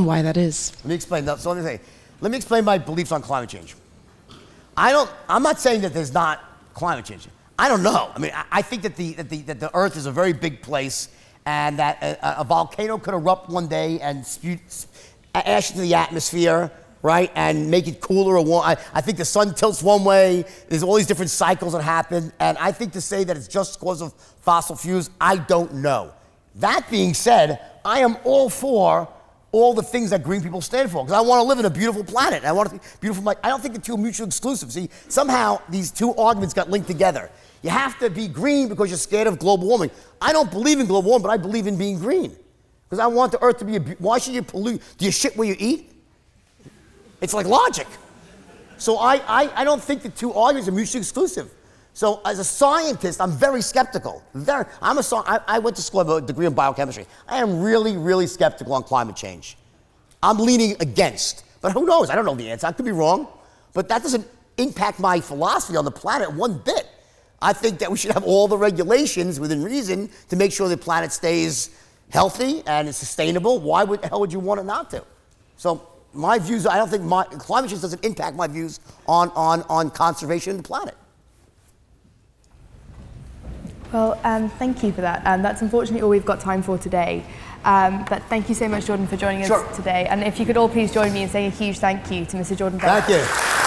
Speaker 6: why that is.
Speaker 1: Let me explain that. So let me explain my beliefs on climate change. I'm not saying that there's not climate change. I don't know. I mean, I think that the Earth is a very big place, and that a volcano could erupt one day and spew ash into the atmosphere, right, and make it cooler or warm. I think the sun tilts one way. There's all these different cycles that happen, and I think to say that it's just because of fossil fuels, I don't know. That being said, I am all for all the things that green people stand for, because I want to live in a beautiful planet. I want to be beautiful. I don't think the two are mutually exclusive. See, somehow these two arguments got linked together. You have to be green because you're scared of global warming. I don't believe in global warming, but I believe in being green. Because I want the earth to be why should you pollute? Do you shit where you eat? It's like logic. So I don't think the two arguments are mutually exclusive. So as a scientist, I'm very skeptical. I went to school, I have a degree in biochemistry. I am really, really skeptical on climate change. I'm leaning against. But who knows? I don't know the answer. I could be wrong. But that doesn't impact my philosophy on the planet one bit. I think that we should have all the regulations within reason to make sure the planet stays healthy and is sustainable. Why the hell would you want it not to? So my views, I don't think climate change doesn't impact my views on conservation of the planet.
Speaker 2: Well, thank you for that. That's unfortunately all we've got time for today. But thank you so much, Jordan, for joining us today. And if you could all please join me in saying a huge thank you to Mr. Jordan Belfort.
Speaker 1: Thank you.